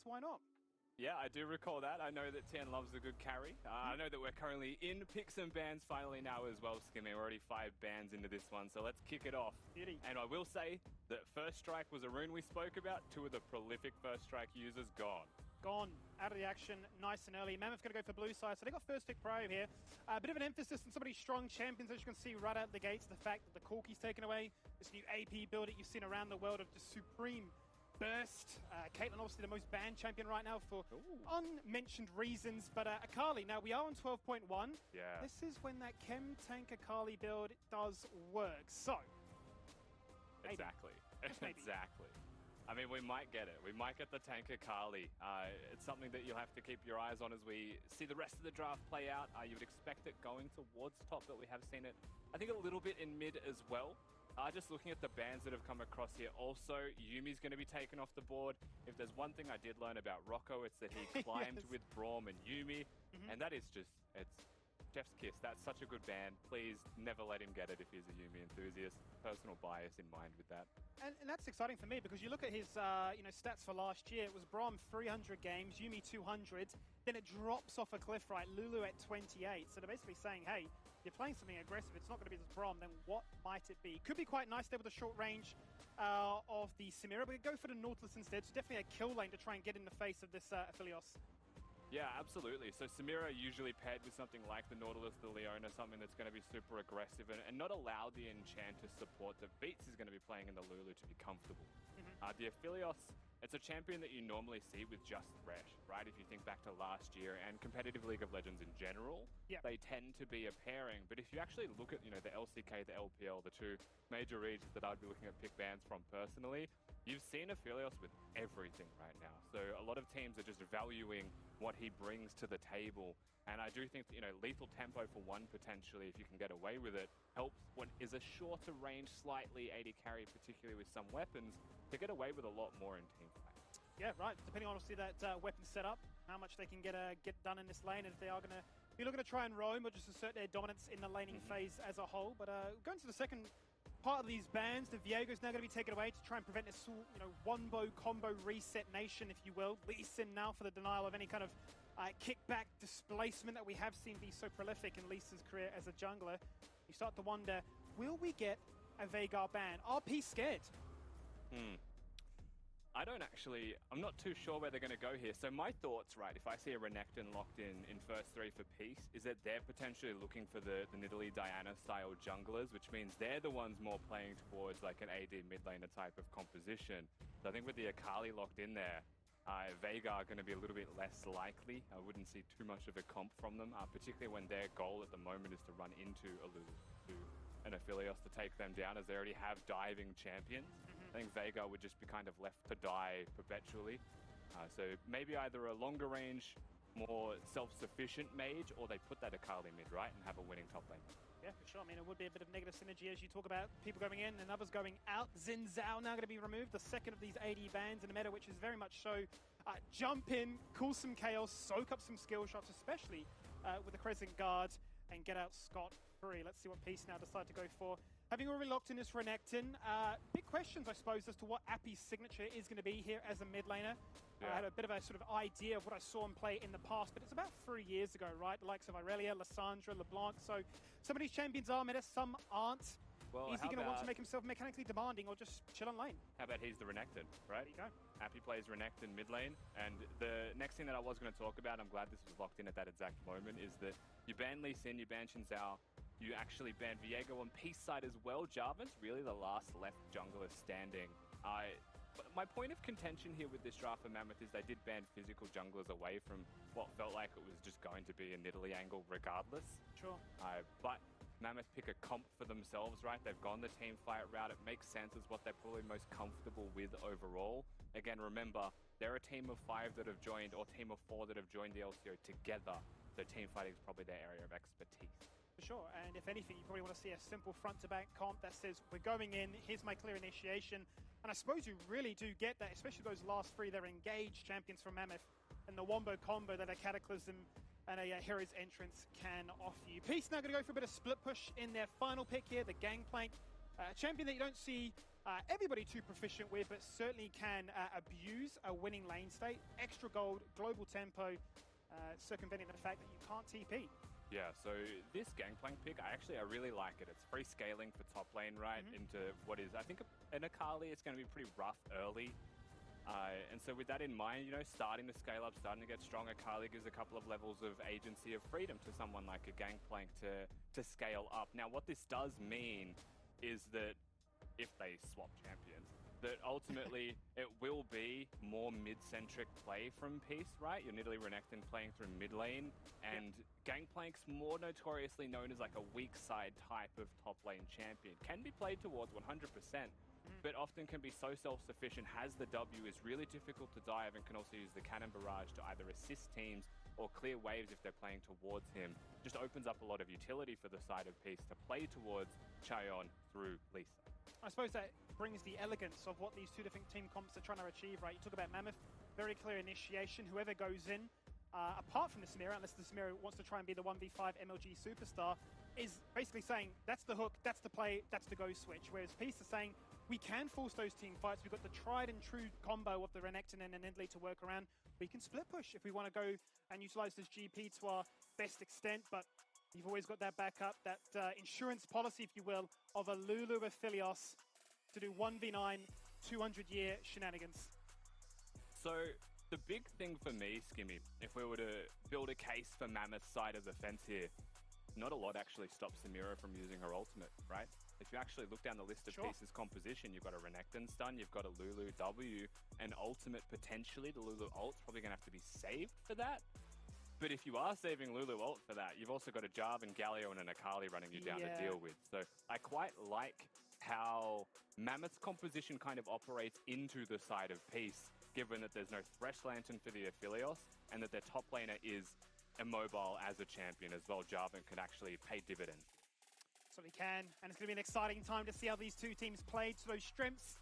bans, why not? Yeah, I do recall that. I know that Thein loves a good carry. I know that we're currently in picks and bans finally now as well, Skimmy. We're already 5 bans into this one, so let's kick it off. Beauty. And I will say that First Strike was a rune we spoke about. 2 of the prolific First Strike users gone. Gone, out of the action, nice and early. Mammoth going to go for blue side, so they got first pick prior here. A bit of an emphasis on some of these strong champions, as you can see right out the gates. The fact that the Corki's taken away, this new AP build that you've seen around the world of just supreme burst. Caitlyn obviously the most banned champion right now for unmentioned reasons, but Akali, now we are on 12.1. Yeah. This is when that Chem Tank Akali build does work, so. Exactly. Maybe. Exactly. I mean, we might get it. We might get the tank Akali. It's something that you'll have to keep your eyes on as we see the rest of the draft play out. You would expect it going towards top, but we have seen it, I think, a little bit in mid as well. Just looking at the bans that have come across here, also, Yuumi's going to be taken off the board. If there's one thing I did learn about Rocco, it's that he climbed Yes. with Braum and Yuumi, and that is just, it's Chef's kiss. That's such a good ban. Please never let him get it if he's a Yuumi enthusiast. Personal bias in mind with that. And that's exciting for me because you look at his stats for last year. It was Braum 300 games, Yuumi 200. Then it drops off a cliff, right? Lulu at 28. So they're basically saying, hey, you're playing something aggressive. It's not going to be this Braum. Then what might it be? Could be quite nice there with the short range of the Samira, but go for the Nautilus instead. So definitely a kill lane to try and get in the face of this Aphelios. Yeah, absolutely. So Samira usually paired with something like the Nautilus, the Leona, something that's going to be super aggressive and not allow the enchant to support that Beats is going to be playing in the Lulu to be comfortable. The Aphelios, it's a champion that you normally see with just Thresh, right? If you think back to last year and competitive League of Legends in general, they tend to be a pairing. But if you actually look at, the LCK, the LPL, the 2 major regions that I'd be looking at pick bans from personally, you've seen Aphelios with everything right now. So a lot of teams are just valuing what he brings to the table. And I do think that, lethal tempo for one, potentially, if you can get away with it, helps what is a shorter range, slightly 80 carry, particularly with some weapons, to get away with a lot more in team fight. Yeah, right. Depending on, obviously, that weapon setup, how much they can get done in this lane, and if they are going to be looking to try and roam or just assert their dominance in the laning phase as a whole. But going to the second part of these bans, the Viego's now going to be taken away to try and prevent this, one-bow combo reset nation, if you will. LeeSA now for the denial of any kind of kickback displacement that we have seen be so prolific in LeeSA's career as a jungler. You start to wonder, will we get a Veigar ban? Apii scared? I'm not too sure where they're going to go here. So my thoughts, right, if I see a Renekton locked in first 3 for Peace, is that they're potentially looking for the Nidalee Diana style junglers, which means they're the ones more playing towards like an AD mid laner type of composition. So I think with the Akali locked in there, Veigar are going to be a little bit less likely. I wouldn't see too much of a comp from them, particularly when their goal at the moment is to run into a Lulu, an Aphelios to take them down, as they already have diving champions. I think Veigar would just be kind of left to die perpetually. So maybe either a longer range, more self-sufficient mage, or they put that Akali mid, right, and have a winning top lane. Yeah, for sure. I mean, it would be a bit of negative synergy as you talk about people going in and others going out. Xin Zhao now going to be removed, the second of these AD bans in the meta, which is very much so jump in, cause some chaos, soak up some skill shots, especially with the Crescent Guard, and get out scot-free. Let's see what Peace now decide to go for. Having already locked in this Renekton, big questions, I suppose, as to what Apii's signature is going to be here as a mid laner. I had a bit of a sort of idea of what I saw him play in the past, but it's about 3 years ago, right? The likes of Irelia, Lissandra, LeBlanc. So some of these champions are meta, some aren't. Well, is he going to want to make himself mechanically demanding or just chill on lane? How about he's the Renekton, right? There you go. Apii plays Renekton mid lane, and the next thing that I was going to talk about, I'm glad this was locked in at that exact moment, is that you ban LeeSA, you ban Xin Zhao, you actually ban Viego on Peace side as well. Jarvan's really the last left jungler standing. But my point of contention here with this draft for Mammoth is they did ban physical junglers away from what felt like it was just going to be a Nidalee angle regardless. Sure. But Mammoth pick a comp for themselves, right? They've gone the team fight route. It makes sense as what they're probably most comfortable with overall. Again, remember, they're a team of 5 that have joined, or team of 4 that have joined the LCO together. So team fighting is probably their area of expertise. For sure, and if anything, you probably want to see a simple front-to-back comp that says, we're going in, here's my clear initiation. And I suppose you really do get that, especially those last 3, they're engaged champions from Mammoth, and the wombo combo that a Cataclysm and a Hero's Entrance can offer you. Peace now going to go for a bit of split push in their final pick here, the Gangplank. A champion that you don't see everybody too proficient with, but certainly can abuse a winning lane state. Extra gold, global tempo, circumventing the fact that you can't TP. Yeah, so this Gangplank pick, I really like it. It's free scaling for top lane, right, into what is, I think, an Akali. It's going to be pretty rough early. And so with that in mind, you know, starting to scale up, starting to get strong, Akali gives a couple of levels of agency of freedom to someone like a Gangplank to scale up. Now, what this does mean is that if they swap champions, that ultimately it will be more mid-centric play from Peace, right? Your Nidalee Renekton playing through mid lane, and Gangplank's more notoriously known as like a weak side type of top lane champion. Can be played towards 100%, but often can be so self-sufficient, has the W, is really difficult to dive, and can also use the cannon barrage to either assist teams or clear waves if they're playing towards him. Just opens up a lot of utility for the side of Peace to play towards Chayon through LeeSA. I suppose that brings the elegance of what these two different team comps are trying to achieve, right? You talk about Mammoth, very clear initiation. Whoever goes in, apart from the Samira, unless the Samira wants to try and be the 1v5 MLG superstar, is basically saying, that's the hook, that's the play, that's the go switch. Whereas Peace is saying, we can force those team fights. We've got the tried and true combo of the Renekton and the Nidalee to work around. We can split push if we want to go and utilize this GP to our best extent, but you've always got that backup, that insurance policy, if you will, of a Lulu Aphelios to do 1v9, 200-year shenanigans. So the big thing for me, Skimmy, if we were to build a case for Mammoth's side of the fence here, not a lot actually stops Samira from using her ultimate, right? If you actually look down the list of Peace's composition, you've got a Renekton stun, you've got a Lulu W, and ultimate potentially. The Lulu ult's probably going to have to be saved for that. But if you are saving Lulu ult for that, you've also got a Jarvan, Galio, and an Akali running you down to deal with. So I quite like how Mammoth's composition kind of operates into the side of Peace, given that there's no Thresh Lantern for the Aphelios, and that their top laner is immobile as a champion as well. Jarvan can actually pay dividends. So we can, and it's going to be an exciting time to see how these two teams play to those strengths,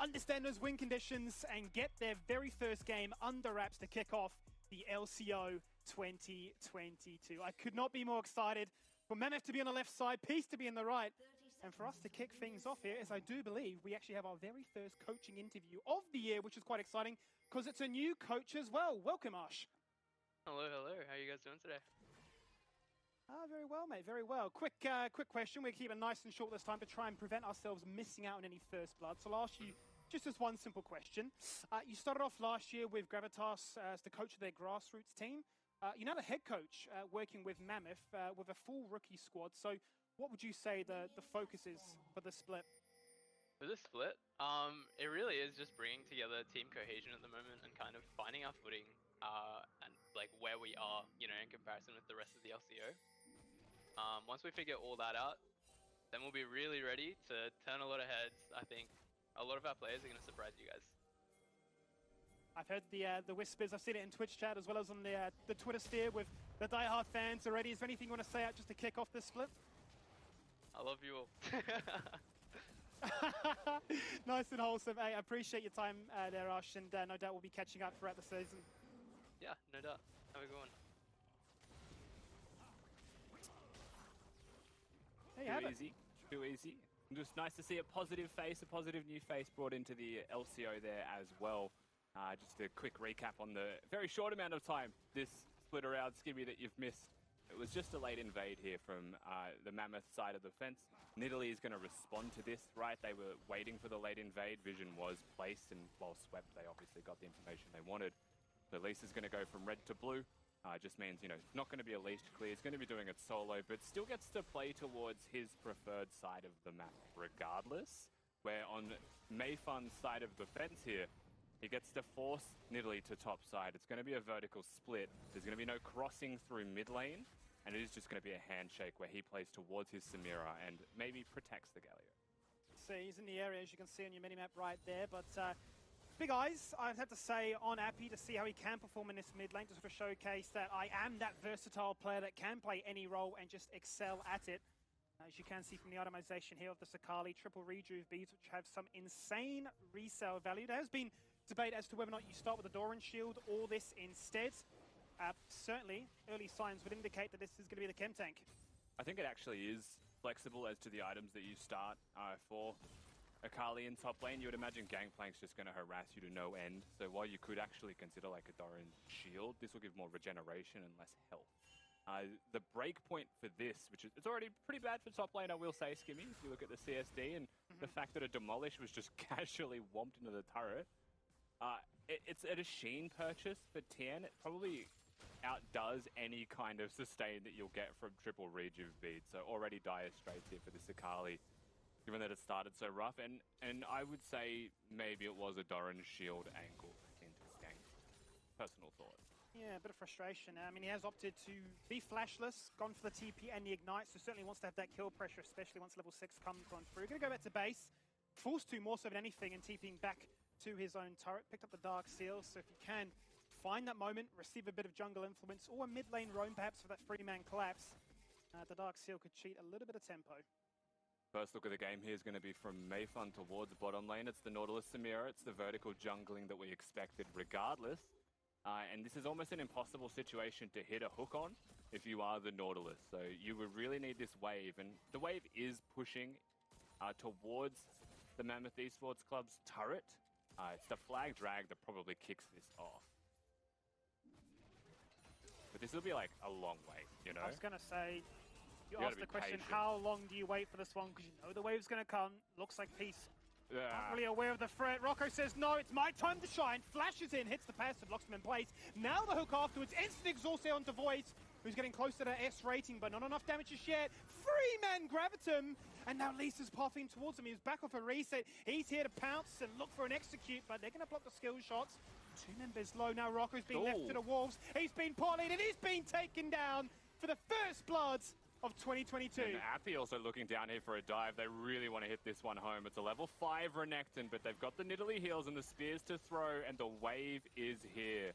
understand those win conditions, and get their very first game under wraps to kick off the LCO 2022. I could not be more excited for Mammoth to be on the left side, Peace to be in the right, and for us to kick things off here, as I do believe we actually have our very first coaching interview of the year, which is quite exciting, because it's a new coach as well. Welcome, Ash. Hello, hello. How are you guys doing today? Very well, mate, very well. Quick question. We'll keep it nice and short this time to try and prevent ourselves missing out on any first blood. So I'll ask you just as one simple question. You started off last year with Gravitas as the coach of their grassroots team. You're now the head coach working with Mammoth with a full rookie squad. So what would you say the focus is for the split? For the split, it really is just bringing together team cohesion at the moment and kind of finding our footing and like where we are, you know, in comparison with the rest of the LCO. Once we figure all that out, then we'll be really ready to turn a lot of heads. I think a lot of our players are going to surprise you guys. I've heard the whispers. I've seen it in Twitch chat as well as on the Twitter sphere with the diehard fans already. Is there anything you want to say out just to kick off this split? I love you all. Nice and wholesome. Hey, I appreciate your time there, Ash, and no doubt we'll be catching up throughout the season. Yeah, no doubt. Have a good one. There you have it. Too easy. Just nice to see a positive face, a positive new face brought into the LCO there as well. Just a quick recap on the very short amount of time this split around, Skimmy, that you've missed. It was just a late invade here from the Mammoth side of the fence. Nidalee is going to respond to this, right? They were waiting for the late invade. Vision was placed, and while swept, they obviously got the information they wanted. So LeeSA's going to go from red to blue. Just means, you know, it's not going to be a leashed clear. He's going to be doing it solo, but still gets to play towards his preferred side of the map regardless. Where on Meifan's side of the fence here, he gets to force Nidalee to top side. It's going to be a vertical split. There's going to be no crossing through mid lane, and it is just going to be a handshake where he plays towards his Samira and maybe protects the Galio. So he's in the area, as you can see on your minimap right there, but big eyes, I'd have to say, on Apii to see how he can perform in this mid lane, to sort of showcase that I am that versatile player that can play any role and just excel at it. As you can see from the itemization here of the Akali triple rejuve beads, which have some insane resale value. There has been debate as to whether or not you start with a Doran shield or this instead. Certainly, early signs would indicate that this is going to be the chem tank. I think it actually is flexible as to the items that you start for. Akali in top lane, you would imagine Gangplank's just going to harass you to no end. So while you could actually consider like a Doran shield, this will give more regeneration and less health. The break point for this, which is it's already pretty bad for top lane, I will say, Skimmy, if you look at the CSD and the fact that a Demolish was just casually whomped into the turret. It's at a Sheen purchase for Thein. It probably outdoes any kind of sustain that you'll get from triple rejuve beads. So already dire straits here for this Akali, given that it started so rough. And I would say maybe it was a Doran shield angle into Skank. Personal thought. Yeah, a bit of frustration. I mean, he has opted to be flashless, gone for the TP and the Ignite, so certainly wants to have that kill pressure, especially once level 6 comes on through. Gonna go back to base, forced to more so than anything, and TPing back to his own turret. Picked up the Dark Seal, so if you can find that moment, receive a bit of jungle influence, or a mid lane roam perhaps for that 3-man collapse, the Dark Seal could cheat a little bit of tempo. First look at the game here is going to be from Meifan towards bottom lane. It's the Nautilus Samira. It's the vertical jungling that we expected regardless. And this is almost an impossible situation to hit a hook on if you are the Nautilus. So you would really need this wave. And the wave is pushing towards the Mammoth Esports Club's turret. It's the flag drag that probably kicks this off. But this will be like a long wait, you know? I was going to say, you gotta asked the be question, patient. how long do you wait for this one? Because you know the wave's going to come. Looks like Peace not really aware of the threat. Rocco says, no, it's my time to shine. Flashes in, hits the passive, locks him in place. Now the hook afterwards, instant exhaust onto Voice, who's getting close to that S rating, but not enough damage just yet. 3-man Gravitum, and now LeeSA's pathing towards him. He's back off a reset. He's here to pounce and look for an execute, but they're going to block the skill shots. 2 members low now. Rocco's being left to the wolves. He's been parlayed and he's been taken down for the first bloods of 2022. And Apii also looking down here for a dive. They really want to hit this one home. It's a level 5 Renekton, but they've got the Nidalee heals and the spears to throw, and the wave is here.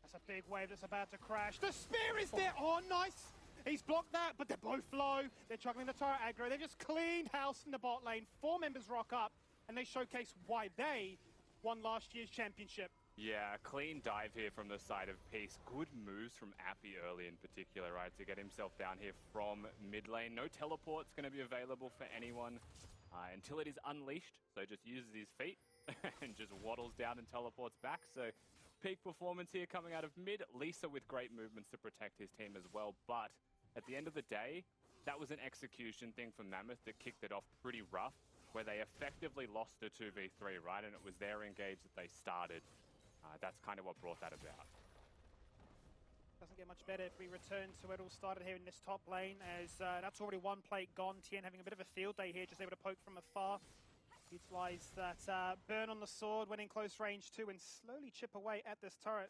That's a big wave that's about to crash. The spear is there. Oh, nice. He's blocked that, but they're both low. They're juggling the turret aggro. They've just cleaned house in the bot lane. 4 members rock up, and they showcase why they won last year's championship. Yeah, clean dive here from the side of Peace. Good moves from Apii early in particular, right, to get himself down here from mid lane. No teleport's going to be available for anyone until it is unleashed. So just uses his feet and just waddles down and teleports back. So peak performance here coming out of mid. LeeSA with great movements to protect his team as well. But at the end of the day, that was an execution thing for Mammoth that kicked it off pretty rough, where they effectively lost a 2v3, right? And it was their engage that they started. That's kind of what brought that about. Doesn't get much better if we return to where it all started here in this top lane, as that's already 1 plate gone. Thein having a bit of a field day here, just able to poke from afar. Utilize that burn on the sword, went in close range too, and slowly chip away at this turret.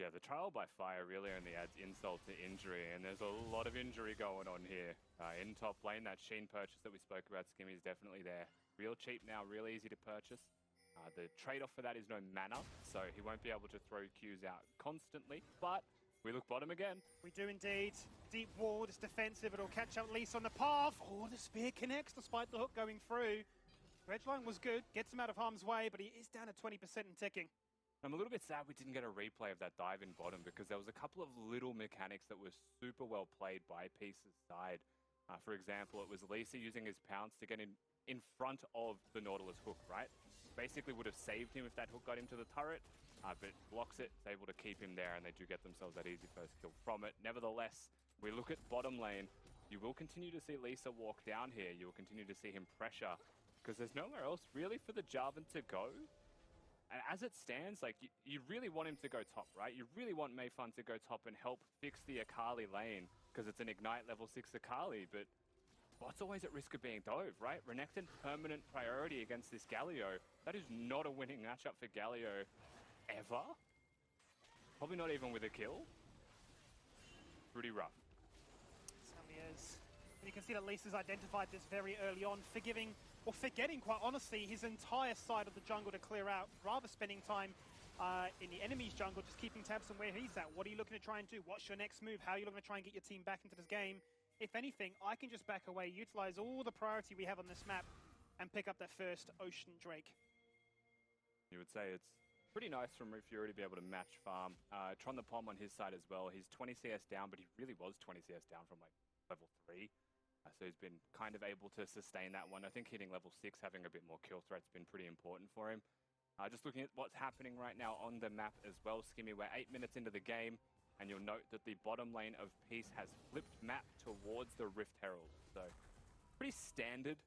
Yeah, the trial by fire really only adds insult to injury, and there's a lot of injury going on here. In top lane, that Sheen purchase that we spoke about, Skimmy, is definitely there. Real cheap now, real easy to purchase. The trade-off for that is no mana, so he won't be able to throw Qs out constantly, but we look bottom again. We do indeed. Deep ward is defensive, it'll catch up LeeSA on the path. Oh, the spear connects despite the hook going through. Edgeline was good, gets him out of harm's way, but he is down to 20% and ticking. I'm a little bit sad we didn't get a replay of that dive in bottom, because there was a couple of little mechanics that were super well played by Peace's side. For example, it was LeeSA using his pounce to get in front of the Nautilus hook, right? Basically would have saved him if that hook got him to the turret, but blocks it, is able to keep him there, and they do get themselves that easy first kill from it. Nevertheless, we look at bottom lane, you will continue to see LeeSA walk down here, you will continue to see him pressure, because there's nowhere else really for the Jarvan to go. And as it stands, like, you really want him to go top, right? You really want Meifan to go top and help fix the Akali lane, because it's an Ignite level 6 Akali, but bot's always at risk of being dove, right? Renekton, permanent priority against this Galio. That is not a winning matchup for Galio ever. Probably not even with a kill. Pretty rough. Certainly is. And you can see that LeeSA's identified this very early on, forgetting, quite honestly, his entire side of the jungle to clear out, rather spending time in the enemy's jungle, just keeping tabs on where he's at. What are you looking to try and do? What's your next move? How are you looking to try and get your team back into this game? If anything, I can just back away, utilize all the priority we have on this map, and pick up that first Ocean Drake. You would say it's pretty nice from Reufury to be able to match farm. Tronthepom on his side as well. He's 20 CS down, but he really was 20 CS down from like level 3. So he's been kind of able to sustain that one. I think hitting level 6, having a bit more kill threat's been pretty important for him. Just looking at what's happening right now on the map as well, Skimmy, we're 8 minutes into the game, and you'll note that the bottom lane of Peace has flipped map towards the Rift Herald. So pretty standard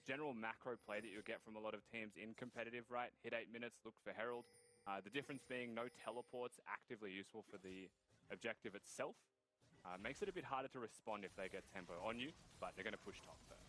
general macro play that you'll get from a lot of teams in competitive, right? Hit 8 minutes, look for Herald. The difference being no teleports actively useful for the objective itself. Makes it a bit harder to respond if they get tempo on you, but they're going to push top first.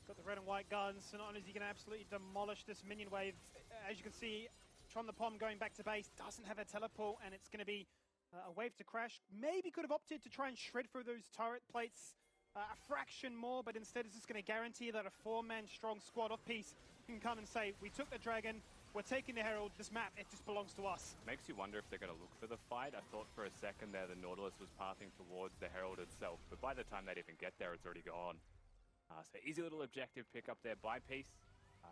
Got the red and white guns, so not only is he going to absolutely demolish this minion wave, as you can see, Tronthepom going back to base, doesn't have a teleport, and it's going to be a wave to crash. Maybe could have opted to try and shred through those turret plates a fraction more, but instead it's just going to guarantee that a 4-man strong squad of Peace can come and say, we took the dragon, we're taking the Herald, this map, it just belongs to us. Makes you wonder if they're going to look for the fight. I thought for a second there the Nautilus was pathing towards the Herald itself, but by the time they'd even get there, it's already gone. So easy little objective pick up there by Peace.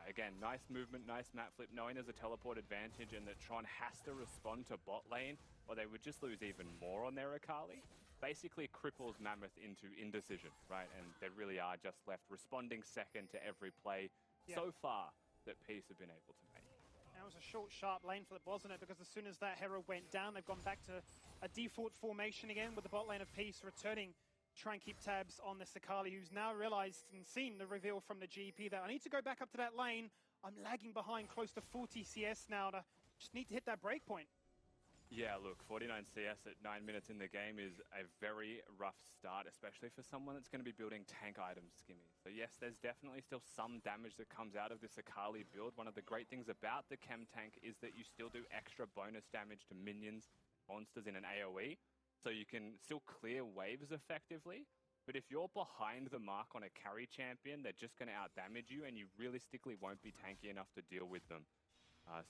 Again, nice movement, nice map flip, knowing there's a teleport advantage and that Tron has to respond to bot lane, or they would just lose even more on their Akali. Basically cripples Mammoth into indecision, right? And they really are just left responding second to every play so far that Peace have been able to make. That was a short, sharp lane flip, wasn't it? Because as soon as that Herald went down, they've gone back to a default formation again with the bot lane of Peace returning. Try and keep tabs on this Akali, who's now realized and seen the reveal from the GP that I need to go back up to that lane. I'm lagging behind close to 40 CS now to just need to hit that break point. Yeah, look, 49 CS at 9 minutes in the game is a very rough start, especially for someone that's going to be building tank items, Skimmy. So yes, there's definitely still some damage that comes out of this Akali build. One of the great things about the chem tank is that you still do extra bonus damage to minions, monsters in an AoE. So you can still clear waves effectively, but if you're behind the mark on a carry champion, they're just going to outdamage you, and you realistically won't be tanky enough to deal with them.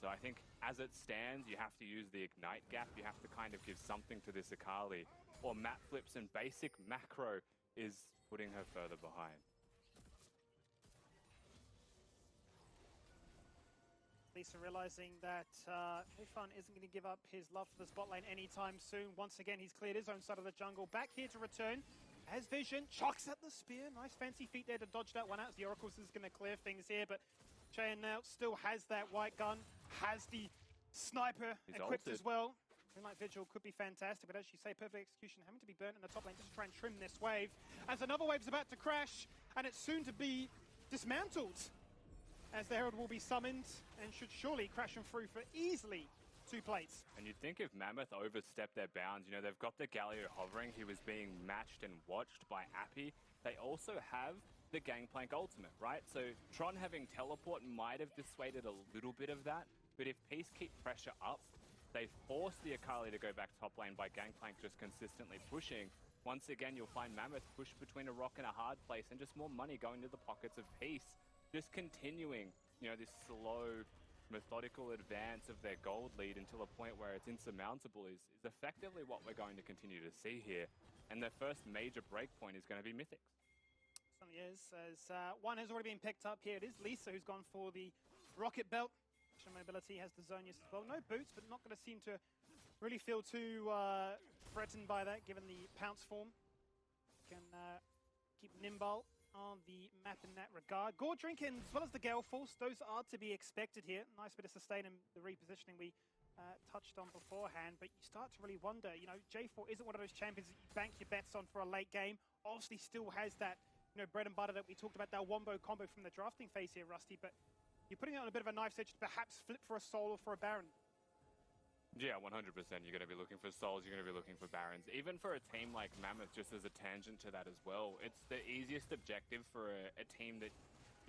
So I think as it stands, you have to use the Ignite gap. You have to kind of give something to this Akali, or map flips and basic macro is putting her further behind. LeeSA realizing that Meifan isn't going to give up his love for this bot lane anytime soon. Once again, he's cleared his own side of the jungle. Back here to return. Has vision, chucks at the spear. Nice fancy feet there to dodge that one out. The Oracles is going to clear things here, but Chayon now still has that white gun, has the sniper equipped as well. Moonlight Vigil could be fantastic, but as you say, perfect execution, having to be burnt in the top lane just to try and trim this wave. As another wave's about to crash, and it's soon to be dismantled. As the Herald will be summoned, and should surely crash him through for easily 2 plates. And you'd think if Mammoth overstepped their bounds, you know, they've got the Galio hovering, he was being matched and watched by Apii. They also have the Gangplank ultimate, right? So Tron having teleport might have dissuaded a little bit of that, but if Peace keep pressure up, they force the Akali to go back top lane by Gangplank just consistently pushing. Once again, you'll find Mammoth push between a rock and a hard place, and just more money going to the pockets of Peace. Just continuing, you know, this slow, methodical advance of their gold lead until a point where it's insurmountable is effectively what we're going to continue to see here. And their first major breakpoint is going to be Mythics. Certainly is, as one has already been picked up here. It is LeeSA who's gone for the rocket belt. Extra mobility, has the Zonius as well. No boots, but not going to seem to really feel too threatened by that, given the pounce form. Can keep nimble on the map in that regard. Gore Drinking, as well as the Gale Force, those are to be expected here. Nice bit of sustain and the repositioning we touched on beforehand, but you start to really wonder, you know, J4 isn't one of those champions that you bank your bets on for a late game. Obviously still has that, you know, bread and butter that we talked about, that wombo combo from the drafting phase here, Rusty, but you're putting it on a bit of a knife's edge to perhaps flip for a soul or for a Baron. Yeah, 100%. You're going to be looking for souls, you're going to be looking for Barons. Even for a team like Mammoth, just as a tangent to that as well, it's the easiest objective for a team that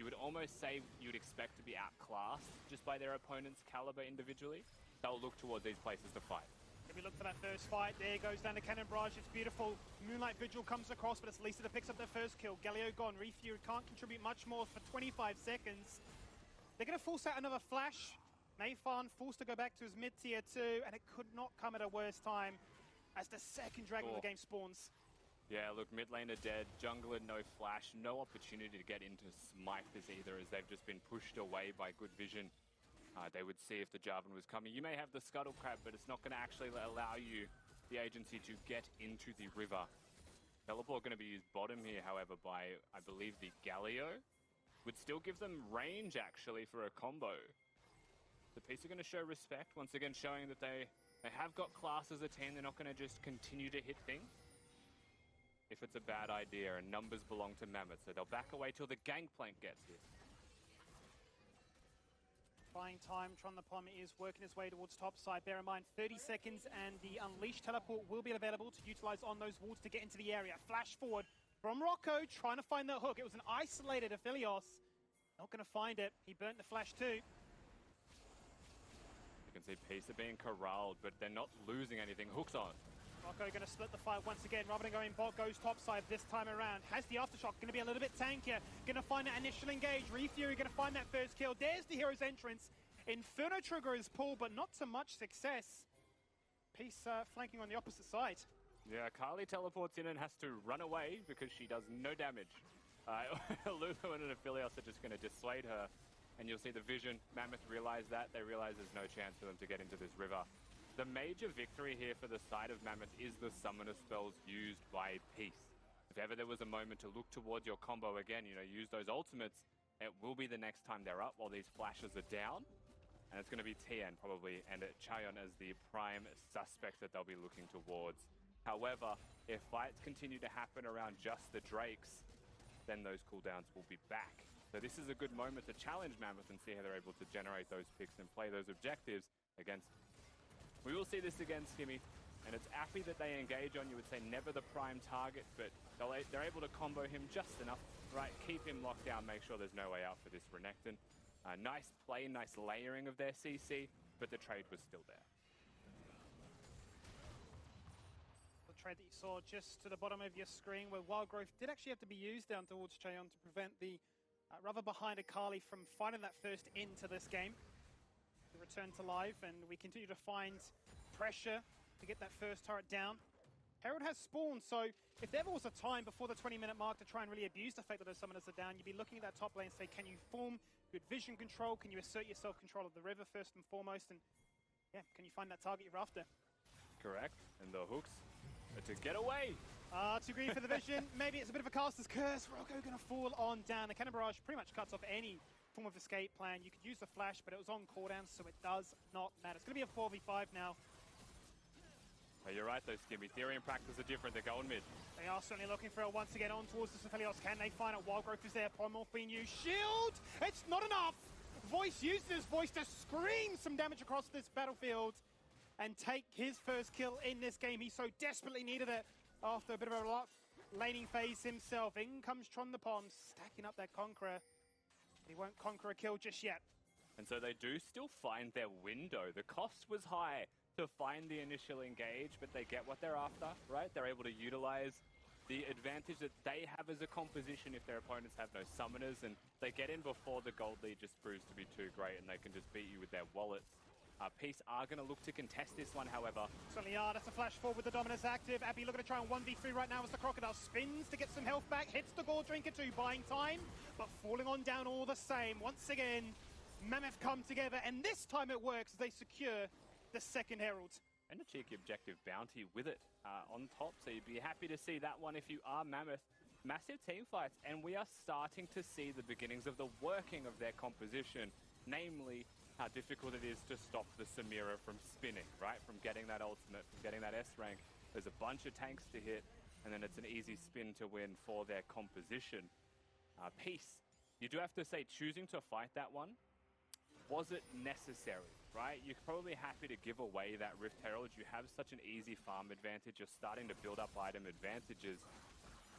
you would almost say you would expect to be outclassed just by their opponent's caliber individually. They'll look towards these places to fight. If we look for that first fight, there goes down to Cannon Barrage, it's beautiful. Moonlight Vigil comes across, but it's LeeSA that picks up their first kill. Galio gone, Reufury can't contribute much more for 25 seconds. They're going to force out another flash. Meifan forced to go back to his mid-tier 2, and it could not come at a worse time as the second dragon of the game spawns. Yeah, look, mid laner dead, jungler no flash, no opportunity to get into smite this either, as they've just been pushed away by good vision. They would see if the Jarvan was coming. You may have the Scuttle Crab, but it's not going to actually allow you the agency to get into the river. Teleport going to be used bottom here, however, by, I believe, the Galio. Would still give them range, actually, for a combo. The Peace are going to show respect, once again showing that they have got class as a team. They're not going to just continue to hit things if it's a bad idea, and numbers belong to Mammoth, so they'll back away till the Gangplank gets here. Buying time, Tronthepom is working his way towards top side. Bear in mind, 30 seconds and the Unleashed teleport will be available to utilize on those wards to get into the area. Flash forward from Rocco, trying to find that hook. It was an isolated Aphelios. Not going to find it. He burnt the flash too. You can see Peace are being corralled, but they're not losing anything. Hook's on. Rocco going to split the fight once again. Rather than going bot, goes topside this time around. Has the aftershock, going to be a little bit tankier. Going to find that initial engage. Reufury going to find that first kill. There's the hero's entrance. Inferno trigger is pulled, but not to much success. Peace flanking on the opposite side. Yeah, Akali teleports in and has to run away because she does no damage. Lulu and an Aphelios are just going to dissuade her. And you'll see the vision. Mammoth realize that. They realize there's no chance for them to get into this river. The major victory here for the side of Mammoth is the summoner spells used by Peace. If ever there was a moment to look towards your combo again, you know, use those ultimates, it will be the next time they're up while these flashes are down. And it's going to be Thein probably, and Chayon as the prime suspect that they'll be looking towards. However, if fights continue to happen around just the Drakes, then those cooldowns will be back. So this is a good moment to challenge Mammoth and see how they're able to generate those picks and play those objectives against. We will see this against Skimmy, and it's Apii that they engage on. You would say never the prime target, but they're able to combo him just enough, right? Keep him locked down, make sure there's no way out for this Renekton. Nice play, nice layering of their CC, but the trade was still there. The trade that you saw just to the bottom of your screen, where Wild Growth did actually have to be used down towards Chayon to prevent the rather behind Akali from finding that first into this game. The return to life, and we continue to find pressure to get that first turret down. Herald has spawned, so if there was a time before the 20-minute mark to try and really abuse the fact that those summoners are down, you'd be looking at that top lane and say, can you form good vision control? Can you assert your self-control of the river first and foremost? And yeah, can you find that target you're after? Correct, and the hooks are to get away. Too green for the vision. Maybe it's a bit of a caster's curse. Rocco going to fall on down. The cannon barrage pretty much cuts off any form of escape plan. You could use the flash, but it was on cooldown, so it does not matter. It's going to be a 4v5 now. Oh, you're right, though, Skimmy. Theory and practice are different. They're going mid. They are certainly looking for it once again on towards the Aphelios. Can they find it? Wild Growth is there. Polymorph being used. Shield! It's not enough! Voice used his voice to scream some damage across this battlefield and take his first kill in this game. He so desperately needed it after a bit of a laning phase himself. In comes Tronthepom, stacking up that Conqueror. He won't conquer a kill just yet. And so they do still find their window. The cost was high to find the initial engage, but they get what they're after, right? They're able to utilize the advantage that they have as a composition if their opponents have no summoners, and they get in before the gold lead just proves to be too great and they can just beat you with their wallets. Peace are going to look to contest this one, however. Certainly are. That's a flash forward with the Dominus active. Apii looking to try and 1v3 right now as the Crocodile spins to get some health back. Hits the Gore Drinker too, buying time, but falling on down all the same. Once again, Mammoth come together, and this time it works as they secure the second Herald. And a cheeky objective bounty with it on top, so you'd be happy to see that one if you are Mammoth. Massive team fights, and we are starting to see the beginnings of the working of their composition, namely how difficult it is to stop the Samira from spinning, right? From getting that ultimate, from getting that S rank. There's a bunch of tanks to hit, and then it's an easy spin to win for their composition. Peace, you do have to say, choosing to fight that one, was it necessary, right? You're probably happy to give away that Rift Herald. You have such an easy farm advantage. You're starting to build up item advantages.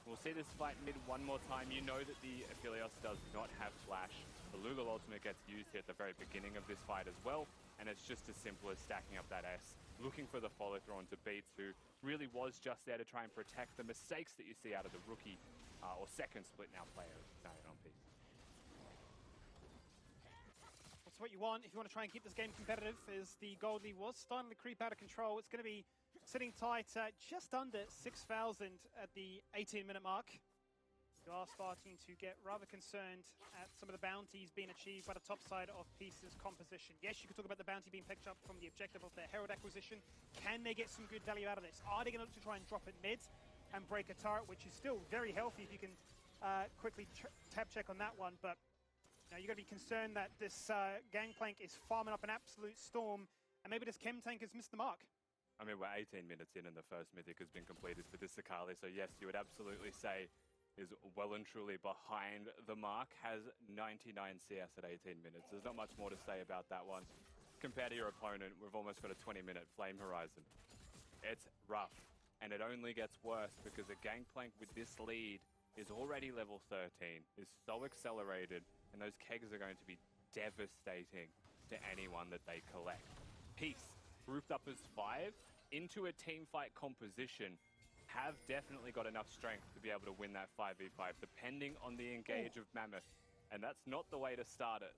We'll see this fight mid one more time. You know that the Aphelios does not have flash. The Lulu ultimate gets used here at the very beginning of this fight as well, and it's just as simple as stacking up that S, looking for the follow-through onto Beats, who really was just there to try and protect the mistakes that you see out of the rookie or second split now player on Peace. That's what you want if you want to try and keep this game competitive, as the gold lead was starting to creep out of control. It's going to be sitting tight at just under 6,000 at the 18-minute mark. You are starting to get rather concerned at some of the bounties being achieved by the top side of Peace's composition. Yes, you could talk about the bounty being picked up from the objective of their Herald acquisition. Can they get some good value out of this? Are they going to look to try and drop it mid? and break a turret, which is still very healthy if you can quickly tab check on that one. But you're going to be concerned that this Gangplank is farming up an absolute storm, and maybe this Chem Tank has missed the mark. I mean, we're 18 minutes in and the first mythic has been completed for this Akali, so yes, you would absolutely say is well and truly behind the mark, has 99 CS at 18 minutes. There's not much more to say about that one. Compared to your opponent, we've almost got a 20-minute flame horizon. It's rough, and it only gets worse because a Gangplank with this lead is already level 13, is so accelerated, and those kegs are going to be devastating to anyone that they collect. Peace, grouped up as 5, into a team fight composition, have definitely got enough strength to be able to win that 5v5, depending on the engage of Mammoth, and that's not the way to start it.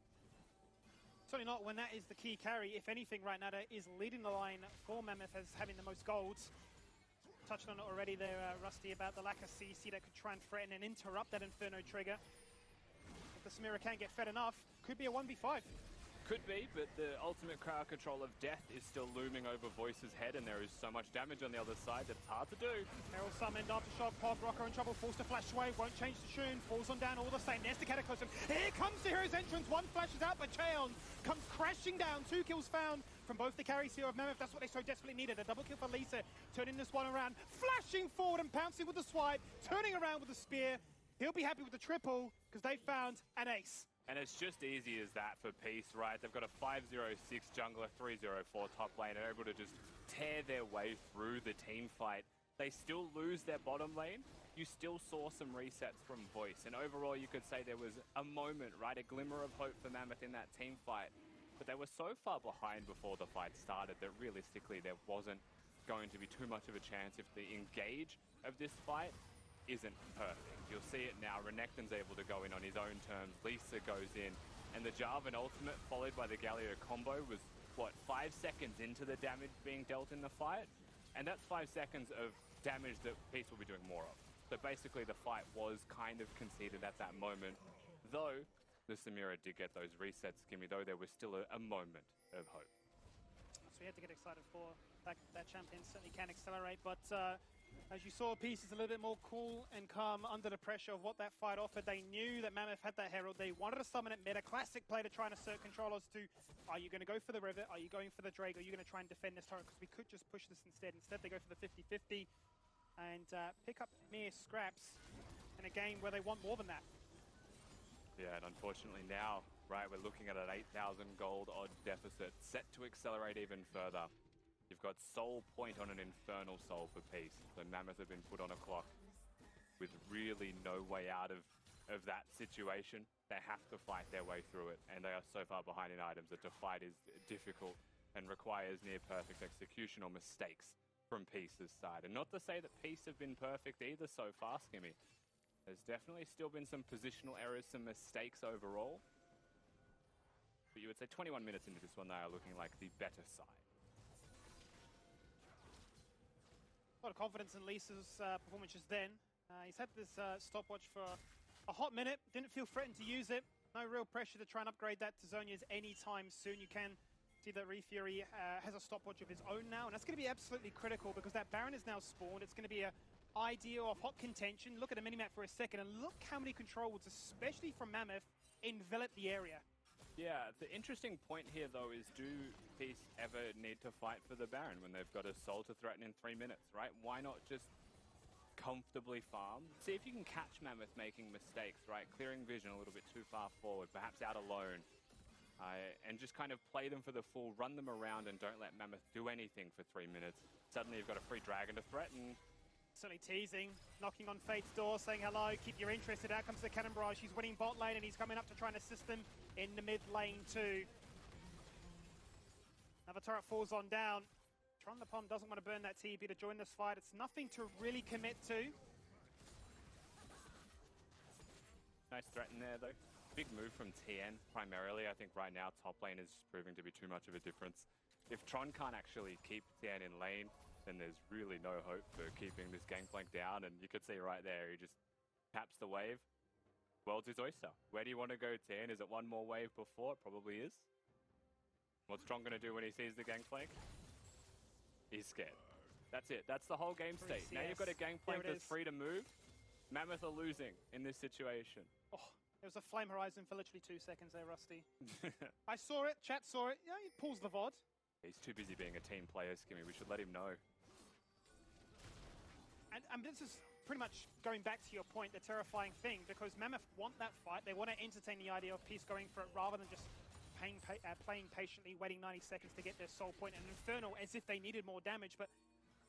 Certainly not when that is the key carry. If anything, right now, is leading the line for Mammoth as having the most golds. Touched on it already there, Rusty, about the lack of CC that could try and threaten and interrupt that Inferno trigger. If the Samira can't get fed enough, could be a 1v5. Could be, but the ultimate crowd control of death is still looming over Voice's head, and there is so much damage on the other side that it's hard to do. Herald summoned, aftershock, Pog, Rocker in trouble, forced to flash away, won't change the tune, falls on down all the same. There's the Cataclysm. Here comes the hero's entrance, one flashes out, but Chayon comes crashing down. 2 kills found from both the carries here of Mammoth. That's what they so desperately needed. A double kill for LeeSA, turning this one around, flashing forward and pouncing with the swipe, turning around with the spear. He'll be happy with the triple because they found an ace. And it's just easy as that for Peace, right? They've got a 5-0-6 jungler, 3-0-4 top lane, and are able to just tear their way through the team fight. They still lose their bottom lane. You still saw some resets from Voice, and overall you could say there was a moment, right? A glimmer of hope for Mammoth in that team fight. But they were so far behind before the fight started that realistically there wasn't going to be too much of a chance if the engage of this fight isn't perfect. You'll see it now. Renekton's able to go in on his own terms. LeeSA goes in, and the Jarvan ultimate followed by the Galio combo was, what, 5 seconds into the damage being dealt in the fight? And that's 5 seconds of damage that Peace will be doing more of. So basically the fight was kind of conceded at that moment, though the Samira did get those resets, Skimmy, though there was still a moment of hope. So we had to get excited for that champion. Certainly can accelerate, but as you saw, Peace is a little bit more cool and calm under the pressure of what that fight offered. They knew that Mammoth had that Herald. They wanted to summon it mid, a classic play to try and assert control as to, are you going to go for the Rivet? Are you going for the Drake? Are you going to try and defend this turret? Because we could just push this instead. Instead, they go for the 50-50 and pick up mere scraps in a game where they want more than that. Yeah, and unfortunately now, right, we're looking at an 8,000 gold odd deficit, set to accelerate even further. You've got Soul Point on an Infernal Soul for Peace. So Mammoth have been put on a clock with really no way out of that situation. They have to fight their way through it, and they are so far behind in items that to fight is difficult and requires near-perfect execution or mistakes from Peace's side. And not to say that Peace have been perfect either so far, Skimmy. There's definitely still been some positional errors, some mistakes overall. But you would say 21 minutes into this one, they are looking like the better side. A lot of confidence in LeeSA's performance just then. He's had this stopwatch for a hot minute, didn't feel threatened to use it. No real pressure to try and upgrade that to Zhonya's anytime soon. You can see that Reufury has a stopwatch of his own now, and that's going to be absolutely critical because that Baron is now spawned. It's going to be an idea of hot contention. Look at the minimap for a second, and look how many control wards, especially from Mammoth, envelop the area. Yeah, the interesting point here, though, is do Peace ever need to fight for the Baron when they've got a soul to threaten in 3 minutes, right? Why not just comfortably farm? See if you can catch Mammoth making mistakes, right? Clearing vision a little bit too far forward, perhaps out alone, and just kind of play them for the full, run them around, and don't let Mammoth do anything for 3 minutes. Suddenly you've got a free dragon to threaten. Certainly teasing, knocking on Fate's door, saying hello, keep your interested. Out comes the Cannon Barrage. He's winning bot lane, and he's coming up to try and assist them in the mid lane too. Another turret falls on down. Tronthepom doesn't want to burn that TB to join this fight. It's nothing to really commit to. Nice threat in there, though. Big move from Thein, primarily. I think right now top lane is proving to be too much of a difference. If Tron can't actually keep Thein in lane, then there's really no hope for keeping this Gangplank down. And you could see right there, he just taps the wave. World's his oyster. Where do you want to go, Thein? Is it one more wave before? It probably is. What's Tron going to do when he sees the Gangplank? He's scared. That's it. That's the whole game state. Now you've got a Gangplank that's free to move. Mammoth are losing in this situation. Oh, there was a flame horizon for literally 2 seconds there, Rusty. I saw it. Chat saw it. Yeah, he pulls the VOD. He's too busy being a team player, Skimmy. We should let him know. And this is pretty much going back to your point, the terrifying thing, because Mammoth want that fight. They want to entertain the idea of Peace going for it rather than just playing patiently, waiting 90 seconds to get their soul point. And Infernal as if they needed more damage, but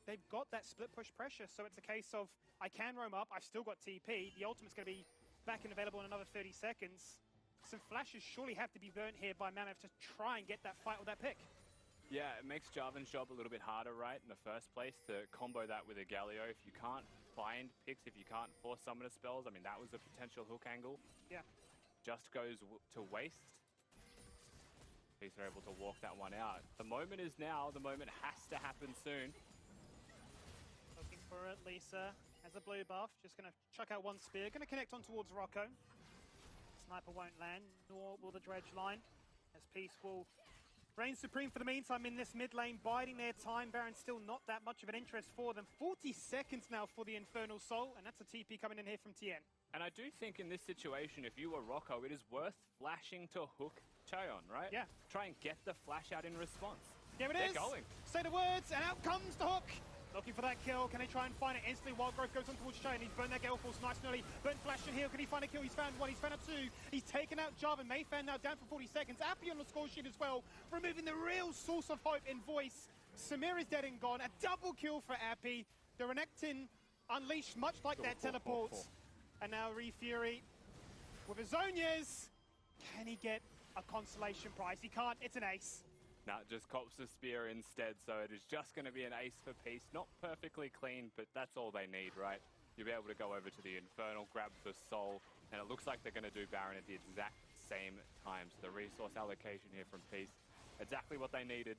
they've got that split push pressure. So it's a case of, I can roam up, I've still got TP. The ultimate's going to be back and available in another 30 seconds. Some flashes surely have to be burnt here by Mammoth to try and get that fight with that pick. Yeah, it makes Jarvan's job a little bit harder, right, in the first place, to combo that with a Galio. If you can't find picks, if you can't force summoner spells, I mean, that was a potential hook angle. Yeah. Just goes to waste. Peace are able to walk that one out. The moment is now. The moment has to happen soon. Looking for it, LeeSA has a blue buff. Just going to chuck out one spear. Going to connect on towards Rocco. Sniper won't land, nor will the dredge line, as Peace will reign supreme for the meantime in this mid lane, biding their time. Baron's still not that much of an interest for them. 40 seconds now for the Infernal Soul, and that's a TP coming in here from Thein. And I do think in this situation, if you were Rocco, it is worth flashing to hook Chayon, right? Yeah. Try and get the flash out in response. Here it is. They're going. Say the words, and out comes the hook. Looking for that kill. Can they try and find it? Instantly, Wild Growth goes on towards Chayon. He's burned that Gale Force nice and early. Burnt flash in here. Can he find a kill? He's found one. He's found out two. He's taken out Jarvan. Meifan now down for 40 seconds. Apii on the score sheet as well, removing the real source of hope in Voice. Samira is dead and gone. A double kill for Apii. The Renekton unleashed much like that teleport. And now Reufury with his own years. Can he get a consolation prize? He can't. It's an ace. Nah, just cops the spear instead, so it is just going to be an ace for Peace. Not perfectly clean, but that's all they need, right? You'll be able to go over to the Infernal, grab the soul, and it looks like they're going to do Baron at the exact same time. So the resource allocation here from Peace, exactly what they needed.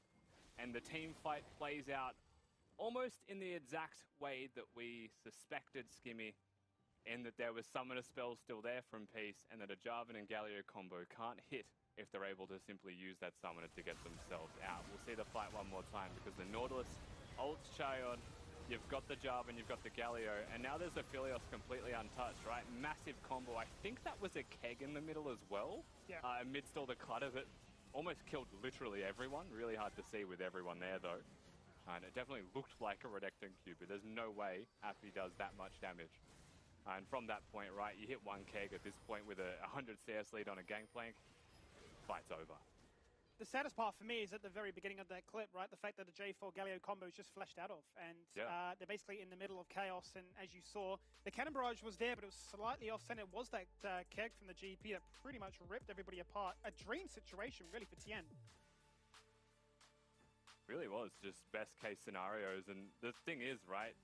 And the team fight plays out almost in the exact way that we suspected, Skimmy, in that there was summoner spells still there from Peace, and that a Jarvan and Galio combo can't hit if they're able to simply use that summoner to get themselves out. We'll see the fight one more time, because the Nautilus ults Chayon, you've got the Jarvan, you've got the Galio, and now there's Aphelios completely untouched, right? Massive combo. I think that was a keg in the middle as well, amidst all the clutter that almost killed literally everyone. Really hard to see with everyone there, though. And it definitely looked like a Renekton Q, but there's no way Apii does that much damage. And from that point, right, you hit one keg at this point with a 100 CS lead on a Gangplank, fight's over. The saddest part for me is at the very beginning of that clip, right? The fact that the J4 Galio combo is just flashed out of. And they're basically in the middle of chaos. And as you saw, the cannon barrage was there, but it was slightly off-center. It was that keg from the GP that pretty much ripped everybody apart. A dream situation, really, for Thein. Really was just best case scenarios. And the thing is, right,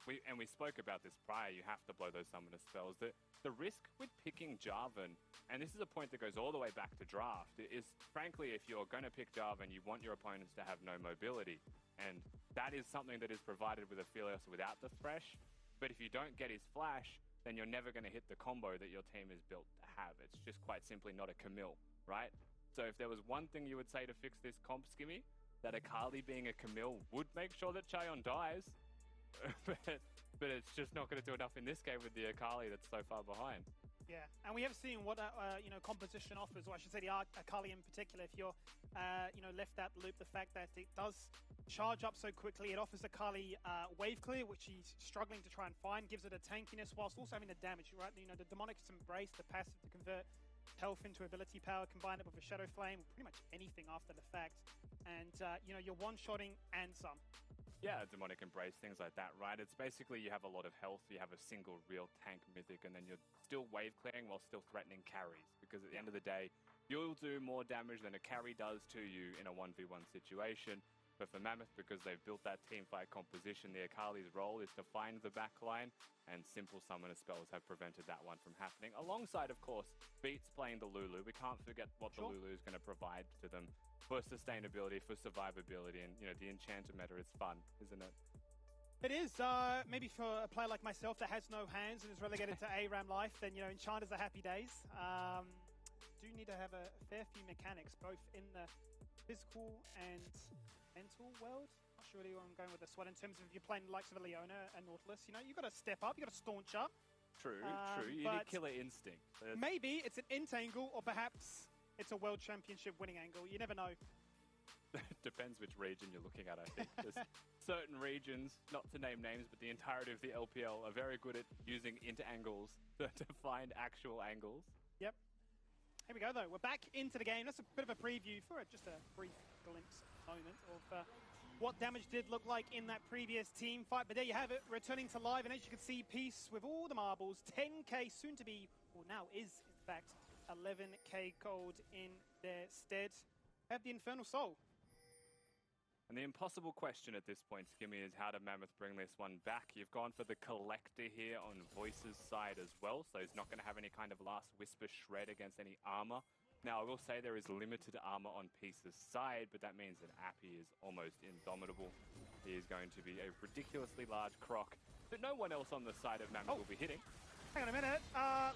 we spoke about this prior, you have to blow those summoner spells. The risk with picking Jarvan, and this is a point that goes all the way back to draft, is frankly, if you're going to pick Jarvan, you want your opponents to have no mobility. And that is something that is provided with Aphelios without the Thresh. But if you don't get his flash, then you're never going to hit the combo that your team is built to have. It's just quite simply not a Camille, right? So if there was one thing you would say to fix this comp, Skimmy, that Akali being a Camille would make sure that Chayon dies. but it's just not going to do enough in this game with the Akali that's so far behind. Yeah, and we have seen what composition offers, or I should say the Akali in particular. If you're left that loop, the fact that it does charge up so quickly, it offers Akali wave clear, which he's struggling to try and find, gives it a tankiness whilst also having the damage, right? The Demonic's Embrace, the passive to convert health into ability power, combine it with a Shadow Flame, pretty much anything after the fact, and you're one-shotting and some. Yeah, Demonic Embrace, things like that, right? It's basically you have a lot of health, you have a single real tank mythic, and then you're still wave clearing while still threatening carries, because at the end of the day, you'll do more damage than a carry does to you in a 1v1 situation. But for Mammoth, because they've built that teamfight composition, the Akali's role is to find the backline, and simple summoner spells have prevented that one from happening. Alongside, of course, Beats playing the Lulu. We can't forget what the Lulu is going to provide to them for sustainability, for survivability, and the enchanter meta is fun, isn't it? It is. Maybe for a player like myself that has no hands and is relegated to ARAM life, then enchanters are happy days. Do need to have a fair few mechanics, both in the physical and mental world. Not really where I'm going with this one. In terms of if you're playing the likes of a Leona and Nautilus, you know, you've got to step up, you've got to staunch up. True. You need killer instinct. Maybe it's an int angle, or perhaps it's a world championship winning angle. You never know. Depends which region you're looking at, I think. There's certain regions, not to name names, but the entirety of the LPL are very good at using int angles to find actual angles. Yep. Here we go, though. We're back into the game. That's a bit of a preview for just a brief glimpse moment of what damage did look like in that previous team fight. But there you have it, returning to live. And as you can see, Peace with all the marbles, 10k soon to be, or now is, in fact, 11k gold in their stead. Have the Infernal Soul. And the impossible question at this point, Skimmy, is how did Mammoth bring this one back? You've gone for the Collector here on Voice's side as well, so he's not going to have any kind of Last Whisper shred against any armor. Now, I will say there is limited armor on Peace's side, but that means that Apii is almost indomitable. He is going to be a ridiculously large croc that no one else on the side of Mammoth will be hitting. Hang on a minute.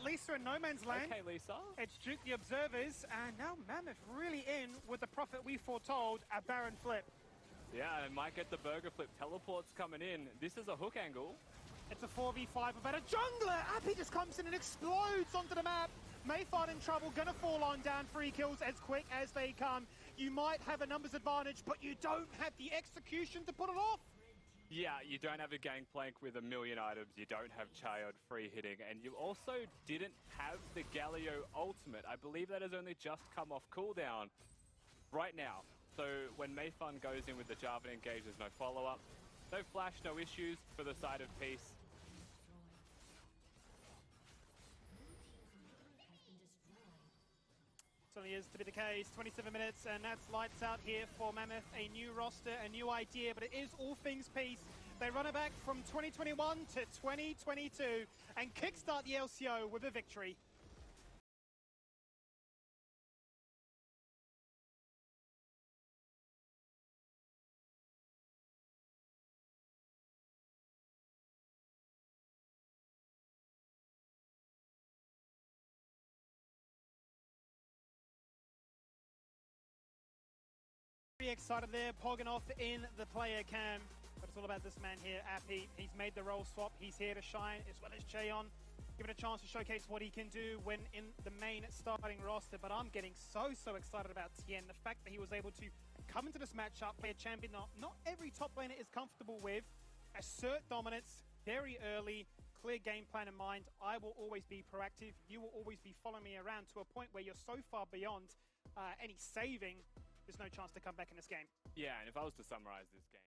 LeeSA in no man's land. Okay, LeeSA. It's Duke the Observers, and now Mammoth really in with the prophet we foretold, a Baron flip. Yeah, and might get the burger flip. Teleports coming in. This is a hook angle. It's a 4v5 about a jungler. Apii just comes in and explodes onto the map. Meifan in trouble, gonna fall on down. 3 kills as quick as they come. You might have a numbers advantage, but you don't have the execution to put it off. Yeah, you don't have a Gangplank with a million items. You don't have Chayon free hitting, and you also didn't have the Galio ultimate. I believe that has only just come off cooldown right now. So when Meifan goes in with the Jarvan engage, there's no follow-up. No flash, no issues for the side of Peace. Certainly is to be the case. 27 minutes, and that's lights out here for Mammoth. A new roster, a new idea, but it is all things Peace. They run it back from 2021 to 2022 and kickstart the LCO with a victory. Very excited there, pogging off in the player cam. But it's all about this man here, Apii. He's made the role swap. He's here to shine, as well as Chayon. Give it a chance to showcase what he can do when in the main starting roster. But I'm getting so excited about Thein. The fact that he was able to come into this matchup, play a champion not every top laner is comfortable with, assert dominance very early, clear game plan in mind. I will always be proactive. You will always be following me around to a point where you're so far beyond any saving. There's no chance to come back in this game. Yeah, and if I was to summarize this game,